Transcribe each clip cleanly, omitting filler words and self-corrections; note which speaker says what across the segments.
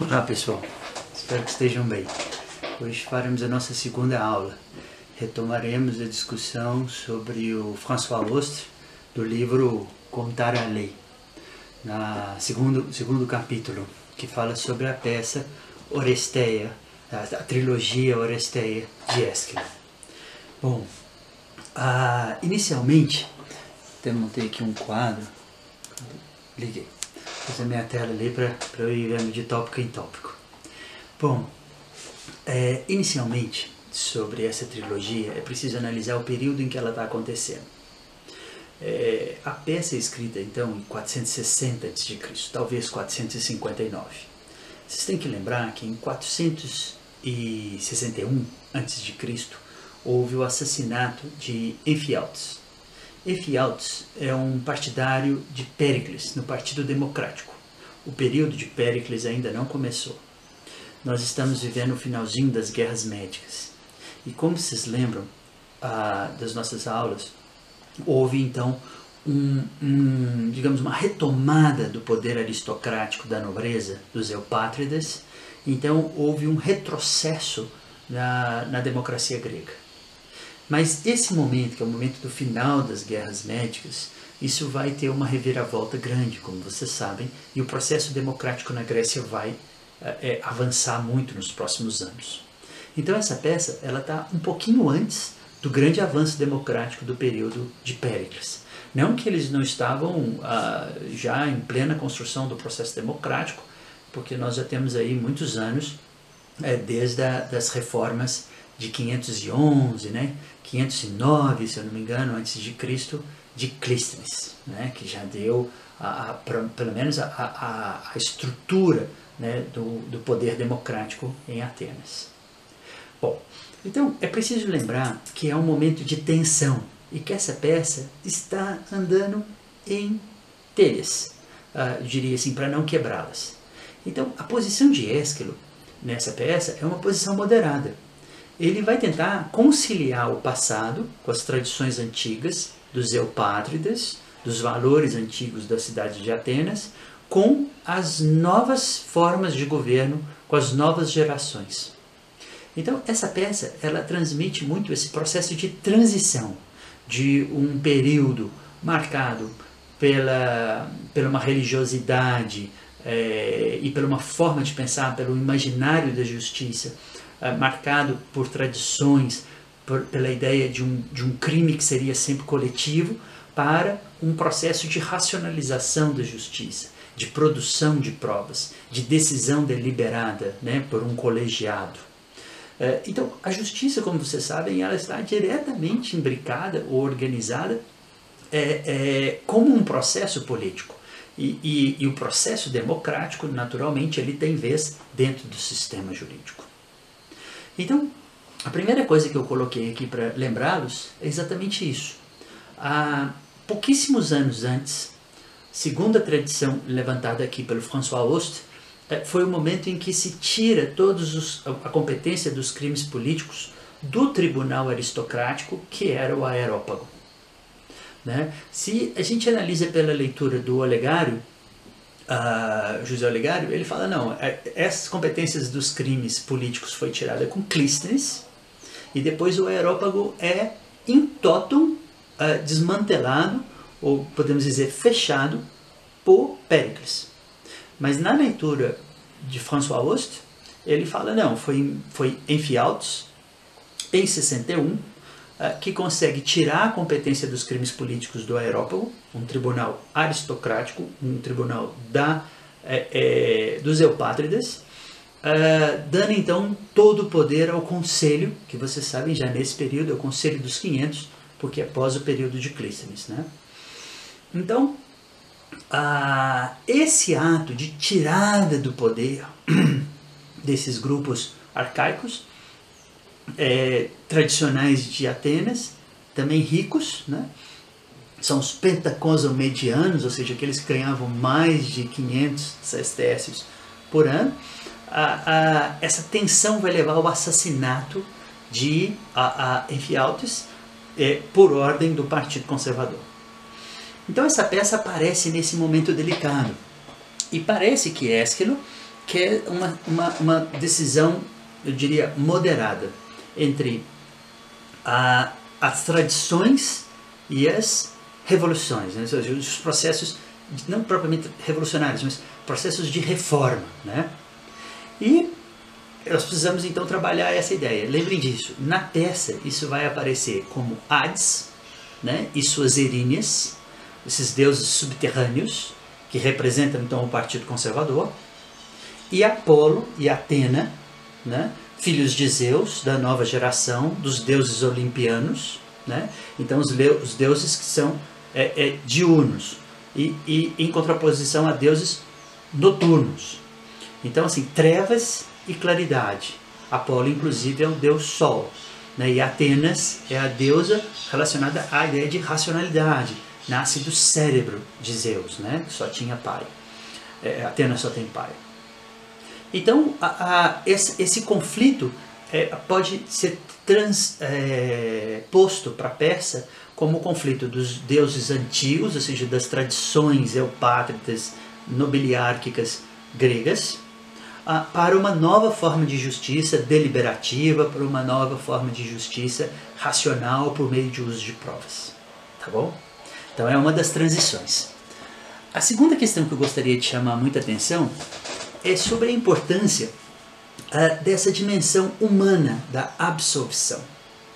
Speaker 1: Olá pessoal, espero que estejam bem. Hoje faremos a nossa segunda aula. Retomaremos a discussão sobre o François Host, do livro Contar a Lei, no segundo capítulo, que fala sobre a peça Oresteia, a trilogia Oresteia de Ésquilo. Bom, inicialmente, até montei aqui um quadro, liguei. Pus a minha tela ali para eu ir vendo de tópico em tópico. Bom, inicialmente, sobre essa trilogia, é preciso analisar o período em que ela está acontecendo. A peça é escrita, então, em 460 a.C., talvez 459. Vocês têm que lembrar que em 461 a.C., houve o assassinato de Ephialtes. Ephialtes é um partidário de Péricles, no Partido Democrático. O período de Péricles ainda não começou. Nós estamos vivendo o finalzinho das guerras médicas. E como vocês lembram das nossas aulas, houve então digamos, uma retomada do poder aristocrático da nobreza, dos eupátridas. Então houve um retrocesso na democracia grega. Mas esse momento, que é o momento do final das guerras médicas, isso vai ter uma reviravolta grande, como vocês sabem, e o processo democrático na Grécia vai avançar muito nos próximos anos. Então essa peça ela está um pouquinho antes do grande avanço democrático do período de Péricles. Não que eles não estavam já em plena construção do processo democrático, porque nós já temos aí muitos anos, desde das reformas de 511, 509, se eu não me engano, antes de Cristo, de Clístenes, que já deu pelo menos a estrutura do poder democrático em Atenas. Bom, então é preciso lembrar que é um momento de tensão e que essa peça está andando em telhas, diria assim, para não quebrá-las. Então a posição de Ésquilo nessa peça é uma posição moderada. Ele vai tentar conciliar o passado com as tradições antigas dos eupátridas, dos valores antigos da cidade de Atenas, com as novas formas de governo, com as novas gerações. Então, essa peça, ela transmite muito esse processo de transição de um período marcado pela uma religiosidade e pela uma forma de pensar, pelo imaginário da justiça, marcado por tradições, pela ideia de um crime que seria sempre coletivo, para um processo de racionalização da justiça, de produção de provas, de decisão deliberada por um colegiado. Então, a justiça, como vocês sabem, ela está diretamente imbricada ou organizada como um processo político. E o processo democrático, naturalmente, ele tem vez dentro do sistema jurídico. Então, a primeira coisa que eu coloquei aqui para lembrá-los é exatamente isso. Há pouquíssimos anos antes, segundo a tradição levantada aqui pelo François Host, foi o momento em que se tira a competência dos crimes políticos do tribunal aristocrático, que era o Areópago. Se a gente analisa pela leitura do Olegário, José Olegário, ele fala, não, essas competências dos crimes políticos foi tirada com Clístenes, e depois o Areópago é in totum desmantelado, ou podemos dizer fechado, por Péricles. Mas na leitura de François Host, ele fala, não, foi Ephialtes, em 61, que consegue tirar a competência dos crimes políticos do Areópago, um tribunal aristocrático, um tribunal dos eupátridas, dando então todo o poder ao conselho, que vocês sabem já nesse período é o Conselho dos 500, porque é após o período de Clístenes. Então, esse ato de tirada do poder desses grupos arcaicos, tradicionais de Atenas, também ricos, são os pentacosomedianos, ou seja, aqueles que ganhavam mais de 500 sestércios por ano. Essa tensão vai levar ao assassinato de Ephialtes por ordem do Partido Conservador. Então essa peça aparece nesse momento delicado. E parece que Ésquilo que é uma decisão, eu diria, moderada entre as tradições e as revoluções, né? Ou seja, os processos, não propriamente revolucionários, mas processos de reforma, né? E nós precisamos então trabalhar essa ideia. Lembrem disso, na peça isso vai aparecer como Hades, né, e suas Eríneas, esses deuses subterrâneos, que representam então o Partido Conservador, e Apolo e Atena, né, filhos de Zeus, da nova geração, dos deuses olimpianos, né, então os deuses que são diurnos, e em contraposição a deuses noturnos. Então assim, trevas e claridade. Apolo inclusive é o deus Sol, né, e Atenas é a deusa relacionada à ideia de racionalidade, nasce do cérebro de Zeus, né, que só tinha pai. Atenas só tem pai. Então, esse conflito pode ser posto para a peça como o conflito dos deuses antigos, ou seja, das tradições eupátridas nobiliárquicas gregas, para uma nova forma de justiça deliberativa, para uma nova forma de justiça racional por meio de uso de provas. Tá bom? Então é uma das transições. A segunda questão que eu gostaria de chamar muita atenção é sobre a importância dessa dimensão humana da absolvição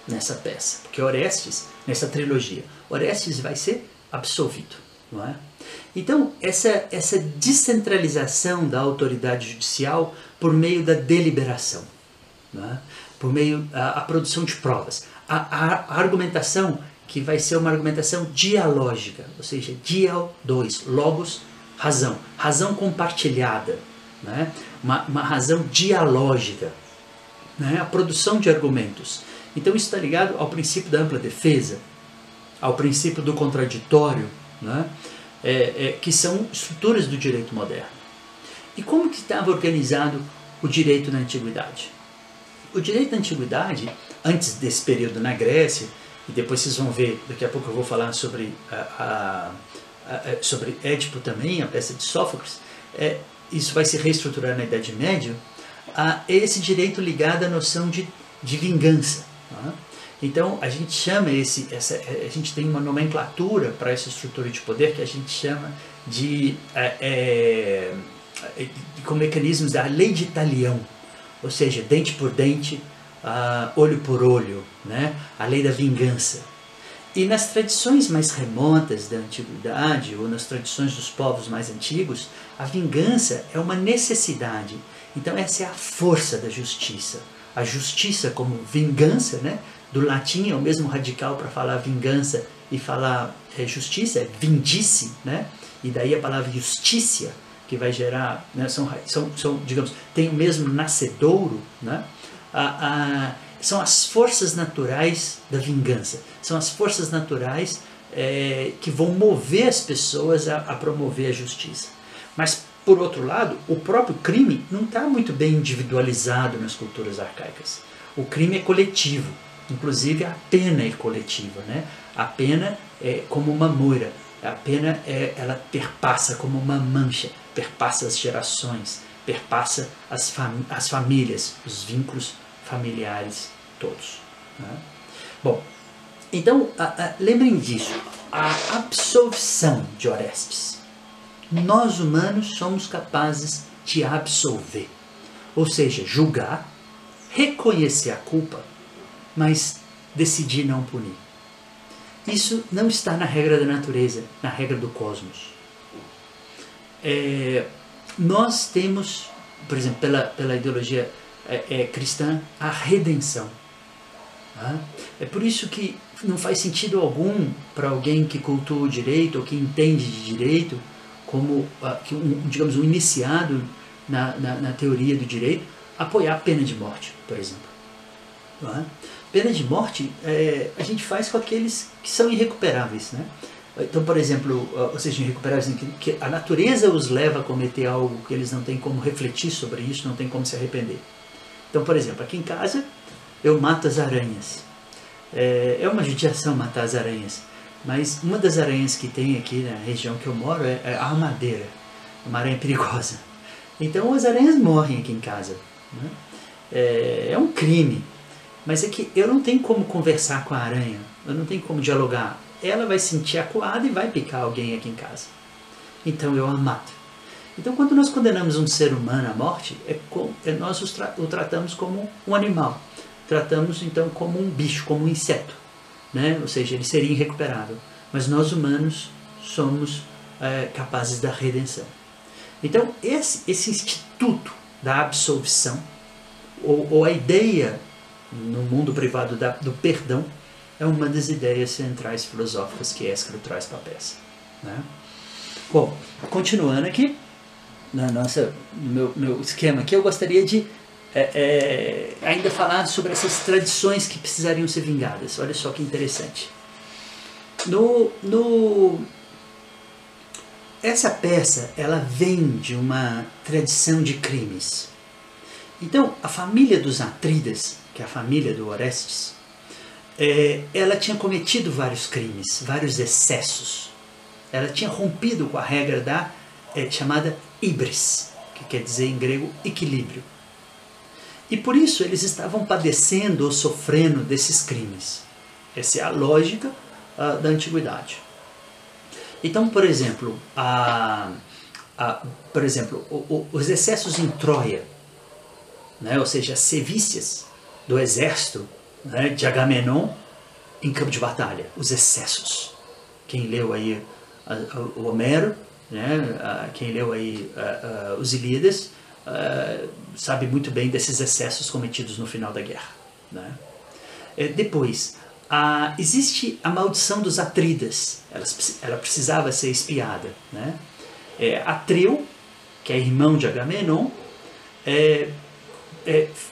Speaker 1: nessa peça. Porque Orestes, nessa trilogia, Orestes vai ser absolvido, não é? Então, essa descentralização da autoridade judicial por meio da deliberação, não é? Por meio da produção de provas. A argumentação que vai ser uma argumentação dialógica, ou seja, dial 2, logos, razão. Razão compartilhada, né? Uma razão dialógica, né? A produção de argumentos. Então isso está ligado ao princípio da ampla defesa, ao princípio do contraditório, né? Que são estruturas do direito moderno. E como que estava organizado o direito na antiguidade? O direito da antiguidade, antes desse período na Grécia, e depois vocês vão ver, daqui a pouco eu vou falar sobre sobre Édipo também, a peça de Sófocles, isso vai se reestruturar na Idade Média, esse direito ligado à noção de vingança. Tá? Então a gente chama a gente tem uma nomenclatura para essa estrutura de poder que a gente chama com mecanismos da lei de talião, ou seja, dente por dente, olho por olho, né? A lei da vingança. E nas tradições mais remotas da antiguidade, ou nas tradições dos povos mais antigos, a vingança é uma necessidade. Então essa é a força da justiça. A justiça como vingança, né? Do latim é o mesmo radical para falar vingança e falar justiça, é vindice, né? E daí a palavra justícia, que vai gerar, né? digamos, tem o mesmo nascedouro, né? São as forças naturais da vingança, são as forças naturais que vão mover as pessoas a promover a justiça. Mas, por outro lado, o próprio crime não está muito bem individualizado nas culturas arcaicas. O crime é coletivo, inclusive a pena é coletiva, né? A pena é como uma moira, a pena ela perpassa como uma mancha, perpassa as gerações, perpassa as famílias, os vínculos familiares todos. Né? Bom, então lembrem disso, a absolvição de Orestes. Nós humanos somos capazes de absolver, ou seja, julgar, reconhecer a culpa, mas decidir não punir. Isso não está na regra da natureza, na regra do cosmos. Nós temos, por exemplo, pela ideologia cristã, a redenção. Tá? É por isso que não faz sentido algum para alguém que cultua o direito ou que entende de direito, como digamos, um iniciado na teoria do direito, apoiar a pena de morte, por exemplo. Tá? Pena de morte a gente faz com aqueles que são irrecuperáveis, né? Então, por exemplo, ou seja, irrecuperáveis, que a natureza os leva a cometer algo que eles não têm como refletir sobre isso, não têm como se arrepender. Então, por exemplo, aqui em casa eu mato as aranhas. É uma judiação matar as aranhas, mas uma das aranhas que tem aqui na região que eu moro é a armadeira, uma aranha perigosa. Então as aranhas morrem aqui em casa, né? É um crime, mas é que eu não tenho como conversar com a aranha, eu não tenho como dialogar. Ela vai se sentir acuada e vai picar alguém aqui em casa. Então eu a mato. Então quando nós condenamos um ser humano à morte, nós o tratamos como um animal. Tratamos então como um bicho, como um inseto, né? Ou seja, ele seria irrecuperável. Mas nós humanos somos capazes da redenção. Então esse instituto da absolvição, ou a ideia no mundo privado do perdão, é uma das ideias centrais filosóficas que Esquilo traz para a peça, né? Bom, continuando aqui, no meu esquema aqui, eu gostaria de ainda falar sobre essas tradições que precisariam ser vingadas. Olha só que interessante. Essa peça, ela vem de uma tradição de crimes. Então, a família dos Atridas, que é a família do Orestes, ela tinha cometido vários crimes, vários excessos. Ela tinha rompido com a regra da chamada híbris, que quer dizer em grego equilíbrio. E por isso eles estavam padecendo ou sofrendo desses crimes. Essa é a lógica da antiguidade. Então, por exemplo, os excessos em Troia, né, ou seja, as sevícias do exército, né, de Agamenon em campo de batalha, os excessos. Quem leu aí o Homero, né, quem leu aí os Ilíadas, sabe muito bem desses excessos cometidos no final da guerra, né? Depois, existe a maldição dos Atridas, ela precisava ser expiada, né? Atreu, que é irmão de Agamenon,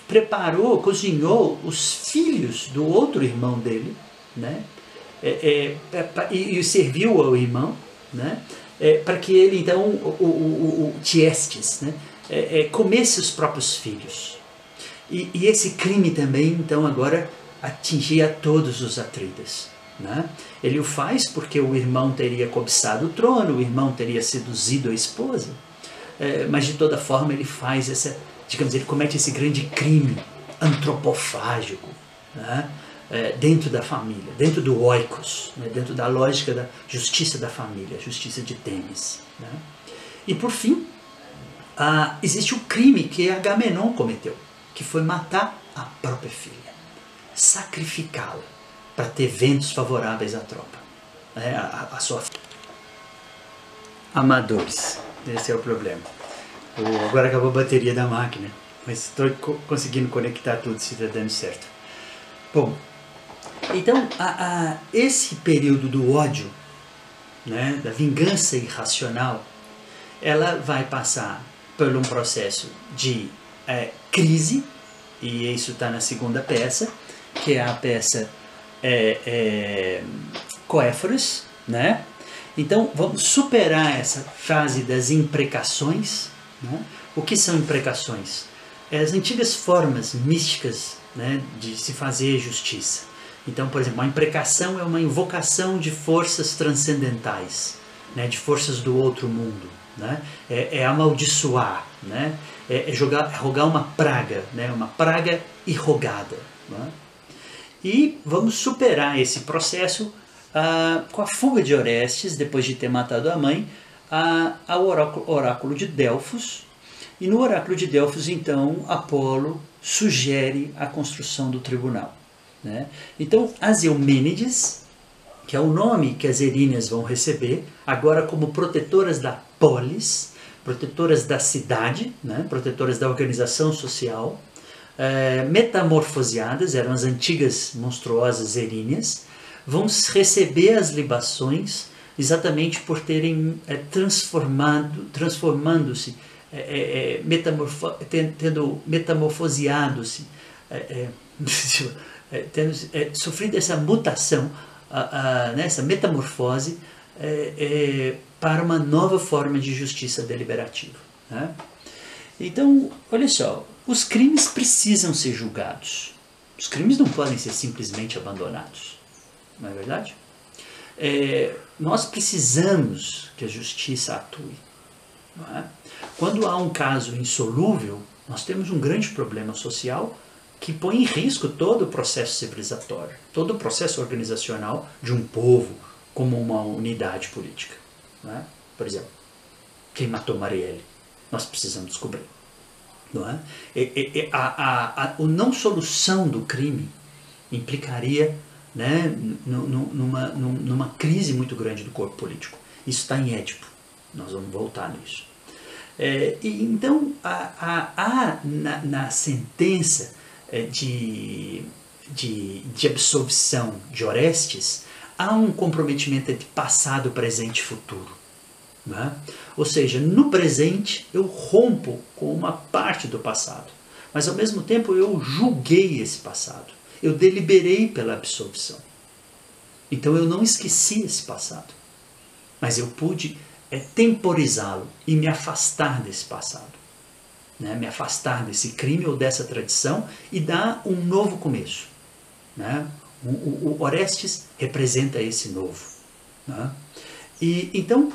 Speaker 1: preparou, cozinhou os filhos do outro irmão dele, né? E serviu ao irmão, né? Para que ele, então, o Tiestes, né? Comesse os próprios filhos. E esse crime também, então, agora atingia todos os Atridas, né? Ele o faz porque o irmão teria cobiçado o trono, o irmão teria seduzido a esposa, mas de toda forma ele faz ele comete esse grande crime antropofágico, né? Dentro da família, dentro do oikos, né? Dentro da lógica da justiça da família, justiça de Temis, né? E por fim, existe o crime que Agamenon cometeu, que foi matar a própria filha, sacrificá-la para ter ventos favoráveis à tropa, né? a sua amadores. Esse é o problema. Agora acabou a bateria da máquina, mas estou conseguindo conectar tudo, se está dando certo. Bom, então esse período do ódio, né, da vingança irracional, ela vai passar por um processo de crise, e isso está na segunda peça, que é a peça Coéforas, né? Então vamos superar essa fase das imprecações, né? O que são imprecações? As antigas formas místicas, né, de se fazer justiça. Então, por exemplo, a imprecação é uma invocação de forças transcendentais, né, de forças do outro mundo, né? Amaldiçoar, né? Rogar uma praga, né? Uma praga irrogada, né? E vamos superar esse processo com a fuga de Orestes, depois de ter matado a mãe, ao oráculo de Delfos. E no oráculo de Delfos, então, Apolo sugere a construção do tribunal, né? Então, as Eumênides, que é o nome que as Eríneas vão receber, agora como protetoras da polis, protetoras da cidade, né? Protetoras da organização social, metamorfoseadas, eram as antigas monstruosas Eríneas, vão receber as libações exatamente por terem transformando-se, tendo metamorfoseado-se, tendo sofrido essa mutação, essa metamorfose para uma nova forma de justiça deliberativa, né? Então, olha só, os crimes precisam ser julgados. Os crimes não podem ser simplesmente abandonados, não é verdade? Nós precisamos que a justiça atue, não é? Quando há um caso insolúvel, nós temos um grande problema social que põe em risco todo o processo civilizatório, todo o processo organizacional de um povo como uma unidade política. Não é? Por exemplo, quem matou Marielle? Nós precisamos descobrir. Não é? A não solução do crime implicaria, né, numa crise muito grande do corpo político. Isso está em Édipo. Nós vamos voltar nisso. Então, na sentença de absolvição de Orestes, há um comprometimento entre passado, presente e futuro. Né? Ou seja, no presente eu rompo com uma parte do passado, mas ao mesmo tempo eu julguei esse passado, eu deliberei pela absolvição. Então eu não esqueci esse passado, mas eu pude temporizá-lo e me afastar desse passado, né? Me afastar desse crime ou dessa tradição e dar um novo começo. Né? O Orestes representa esse novo. Né? E então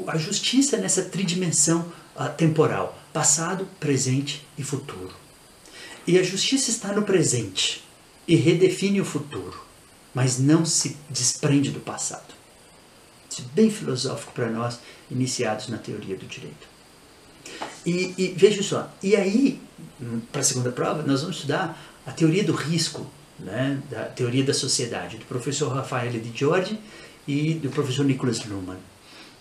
Speaker 1: a justiça nessa tridimensão temporal, passado, presente e futuro. E a justiça está no presente e redefine o futuro, mas não se desprende do passado. Isso é bem filosófico para nós, iniciados na teoria do direito. E veja só, e aí, para a segunda prova, nós vamos estudar a teoria do risco, né, da teoria da sociedade, do professor Raffaele Di Giorgi e do professor Niklas Luhmann.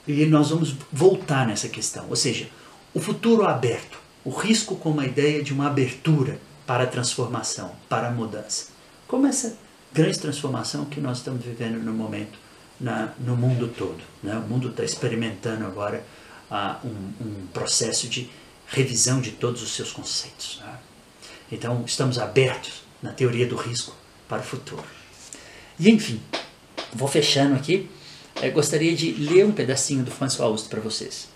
Speaker 1: E nós vamos voltar nessa questão, ou seja, o futuro aberto, o risco como a ideia de uma abertura para a transformação, para a mudança. Como essa grande transformação que nós estamos vivendo no momento, no mundo todo. Né? O mundo está experimentando agora um processo de revisão de todos os seus conceitos. Né? Então, estamos abertos na teoria do risco para o futuro. E, enfim, vou fechando aqui. Gostaria de ler um pedacinho do François Aoust para vocês.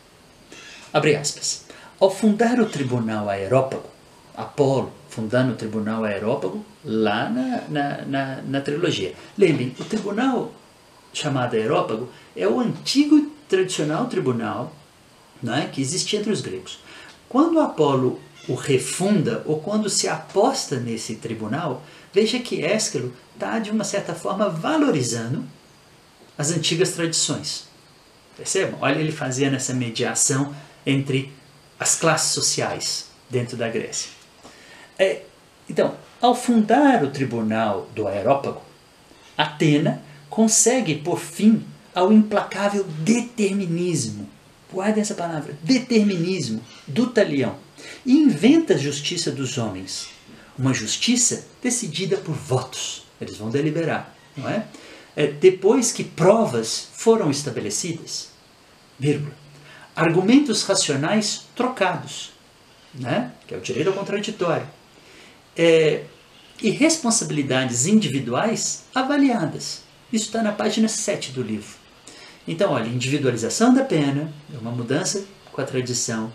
Speaker 1: Abre aspas. Ao fundar o tribunal Aerópago, Apolo fundando o tribunal Aerópago, lá na trilogia. Lembrem, o tribunal chamado Aerópago é o antigo e tradicional tribunal, né, que existia entre os gregos. Quando Apolo o refunda, ou quando se aposta nesse tribunal, veja que Ésquilo está, de uma certa forma, valorizando as antigas tradições. Percebam? Olha ele fazendo essa mediação entre as classes sociais dentro da Grécia. Então, ao fundar o tribunal do Aerópago, Atena consegue pôr fim ao implacável determinismo, guardem essa palavra, determinismo do Talião, e inventa a justiça dos homens, uma justiça decidida por votos. Eles vão deliberar, não é? Depois que provas foram estabelecidas, vírgula, argumentos racionais trocados, né? Que é o direito ao contraditório, e responsabilidades individuais avaliadas. Isso está na página 7 do livro. Então, olha, individualização da pena, é uma mudança com a tradição,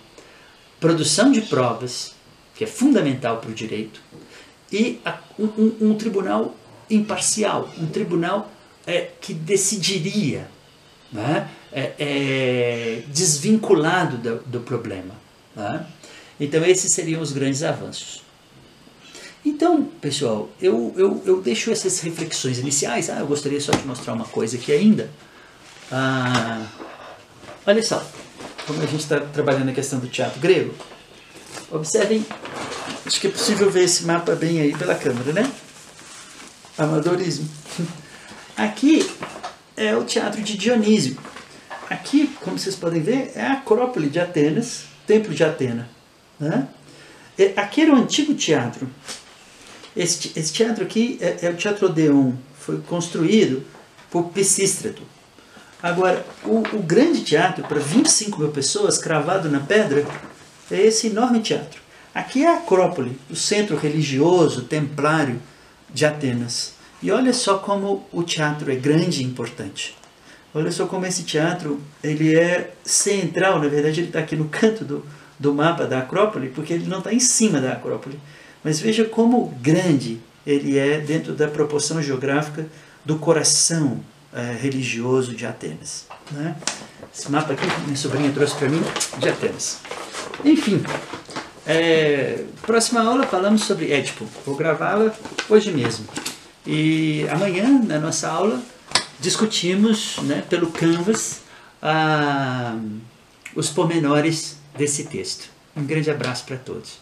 Speaker 1: produção de provas, que é fundamental para o direito, e um tribunal imparcial, um tribunal que decidiria, né, desvinculado do problema. Né? Então, esses seriam os grandes avanços. Então, pessoal, eu deixo essas reflexões iniciais. Eu gostaria só de mostrar uma coisa aqui ainda. Olha só, como a gente está trabalhando a questão do teatro grego. Observem, acho que é possível ver esse mapa bem aí pela câmera, né? Amadorismo. Aqui é o teatro de Dionísio. Aqui, como vocês podem ver, é a Acrópole de Atenas, Templo de Atena. Né? Aqui era o antigo teatro. Esse teatro aqui é o Teatro Odeon, foi construído por Pisístrato. Agora, o grande teatro, para 25 mil pessoas, cravado na pedra, é esse enorme teatro. Aqui é a Acrópole, o centro religioso, templário de Atenas. E olha só como o teatro é grande e importante. Olha só como esse teatro ele é central, na verdade ele está aqui no canto do mapa da Acrópole, porque ele não está em cima da Acrópole. Mas veja como grande ele é dentro da proporção geográfica do coração religioso de Atenas. Né? Esse mapa aqui, minha sobrinha trouxe para mim, de Atenas. Enfim, próxima aula falamos sobre Édipo. Vou gravá-la hoje mesmo. E amanhã, na nossa aula, discutimos, né, pelo Canvas os pormenores desse texto. Um grande abraço para todos.